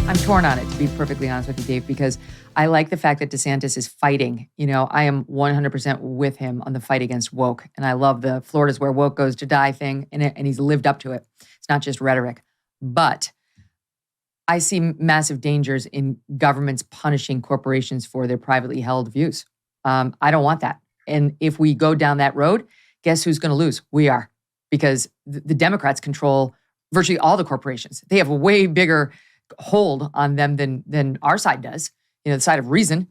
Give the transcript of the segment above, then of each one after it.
I'm torn on it, to be perfectly honest with you, Dave, because I like the fact that DeSantis is fighting. I am 100% with him on the fight against woke. And I love the Florida's where woke goes to die thing, and he's lived up to it. It's not just rhetoric. But I see massive dangers in governments punishing corporations for their privately held views. I don't want that. And if we go down that road, guess who's going to lose? We are. Because the Democrats control virtually all the corporations. They have a way bigger hold on them than our side does, the side of reason.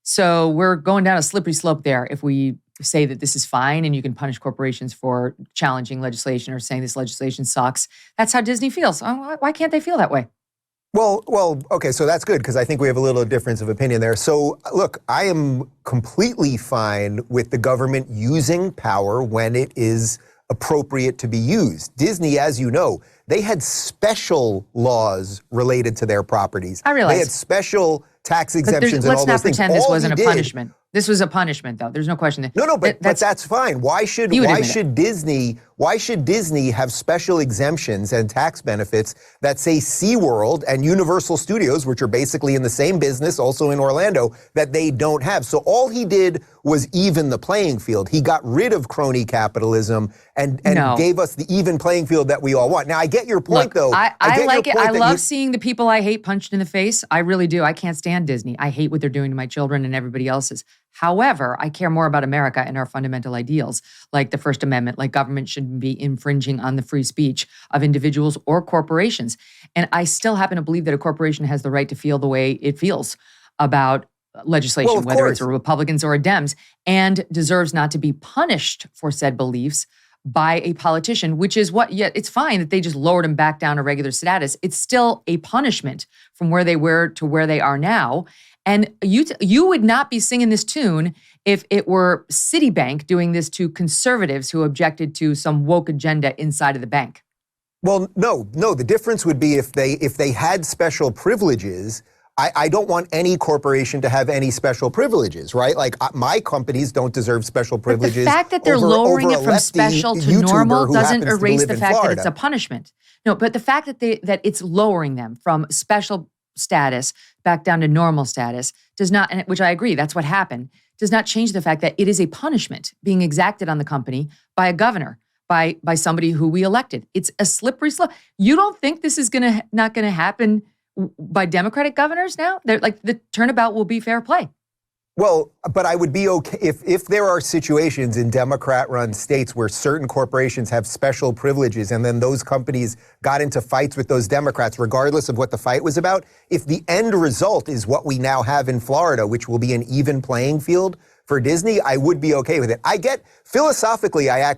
So we're going down a slippery slope there if we say that this is fine and you can punish corporations for challenging legislation or saying this legislation sucks. That's how Disney feels. Why can't they feel that way? Well, okay, so that's good because I think we have a little difference of opinion there. So look, I am completely fine with the government using power when it is appropriate to be used. Disney, as you know, they had special laws related to their properties. I realize. They had special tax exemptions and all those things. Let's not pretend this wasn't a punishment. This was a punishment, though. There's no question. But that's fine. Why should Disney have special exemptions and tax benefits that say SeaWorld and Universal Studios, which are basically in the same business, also in Orlando, that they don't have? So all he did was even the playing field. He got rid of crony capitalism and gave us the even playing field that we all want. Now, I get your point, though. I like it. I love seeing the people I hate punched in the face. I really do. I can't stand Disney. I hate what they're doing to my children and everybody else's. However, I care more about America and our fundamental ideals, like the First Amendment, like government shouldn't be infringing on the free speech of individuals or corporations. And I still happen to believe that a corporation has the right to feel the way it feels about legislation, whether it's a Republicans or a Dems, and deserves not to be punished for said beliefs by a politician, which is yet it's fine that they just lowered them back down to regular status. It's still a punishment from where they were to where they are now. And you would not be singing this tune if it were Citibank doing this to conservatives who objected to some woke agenda inside of the bank. Well, no. The difference would be if they had special privileges. I don't want any corporation to have any special privileges, right? Like my companies don't deserve special privileges. But the fact that they're lowering it from special to normal doesn't erase the fact that it's a punishment. No, but the fact that it's lowering them from special status back down to normal status does not, and which I agree, that's what happened, does not change the fact that it is a punishment being exacted on the company by a governor, by somebody who we elected. It's a slippery slope. You don't think this is not going to happen by Democratic governors now? They're like, the turnabout will be fair play. Well, but I would be okay if there are situations in Democrat-run states where certain corporations have special privileges and then those companies got into fights with those Democrats, regardless of what the fight was about. If the end result is what we now have in Florida, which will be an even playing field for Disney, I would be okay with it. I get, philosophically, I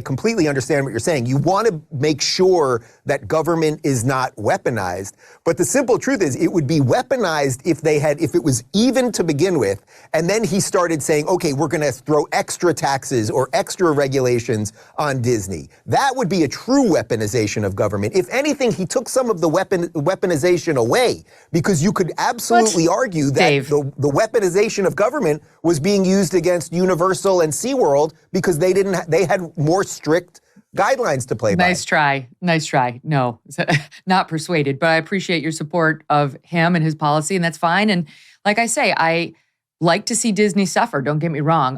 completely understand what you're saying. You want to make sure that government is not weaponized. But the simple truth is it would be weaponized if it was even to begin with. And then he started saying, okay, we're going to throw extra taxes or extra regulations on Disney. That would be a true weaponization of government. If anything, he took some of the weaponization away, because you could absolutely argue that Dave, the weaponization of government was being used against Universal and SeaWorld because they had more strict guidelines to play by. Nice try. No, not persuaded, but I appreciate your support of him and his policy, and that's fine. And like I say, I like to see Disney suffer. Don't get me wrong.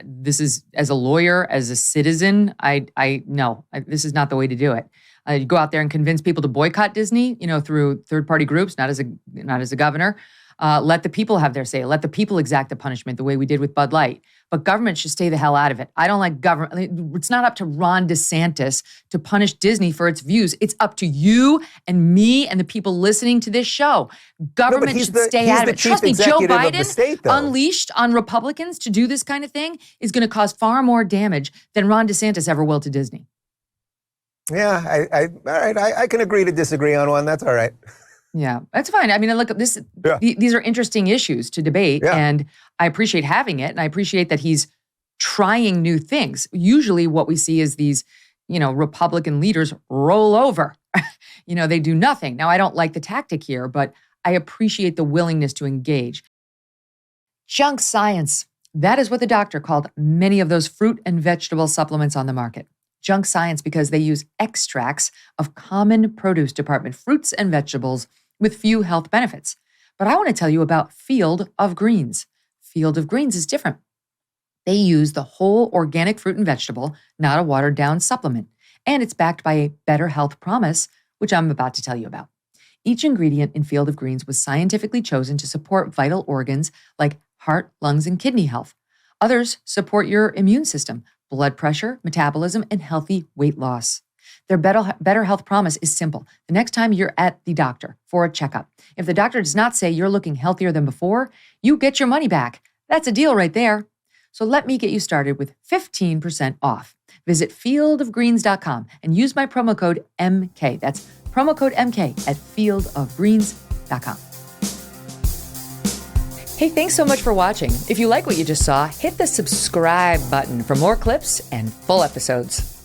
This is, as a lawyer, as a citizen, this is not the way to do it. You go out there and convince people to boycott Disney, through third-party groups, not as a governor. Let the people have their say. Let the people exact the punishment the way we did with Bud Light. But government should stay the hell out of it. I don't like government. It's not up to Ron DeSantis to punish Disney for its views. It's up to you and me and the people listening to this show. Government should stay out of it. Trust me, Joe Biden unleashed on Republicans to do this kind of thing is going to cause far more damage than Ron DeSantis ever will to Disney. Yeah, all right. I can agree to disagree on one. That's all right. Yeah, that's fine. I mean, look, these are interesting issues to debate, and I appreciate having it, and I appreciate that he's trying new things. Usually what we see is these, Republican leaders roll over. They do nothing. Now, I don't like the tactic here, but I appreciate the willingness to engage. Junk science. That is what the doctor called many of those fruit and vegetable supplements on the market. Junk science because they use extracts of common produce department fruits and vegetables with few health benefits. But I want to tell you about Field of Greens. Field of Greens is different. They use the whole organic fruit and vegetable, not a watered down supplement. And it's backed by a better health promise, which I'm about to tell you about. Each ingredient in Field of Greens was scientifically chosen to support vital organs like heart, lungs, and kidney health. Others support your immune system, blood pressure, metabolism, and healthy weight loss. Their better health promise is simple. The next time you're at the doctor for a checkup, if the doctor does not say you're looking healthier than before, you get your money back. That's a deal right there. So let me get you started with 15% off. Visit fieldofgreens.com and use my promo code MK. That's promo code MK at fieldofgreens.com. Hey, thanks so much for watching. If you like what you just saw, hit the subscribe button for more clips and full episodes.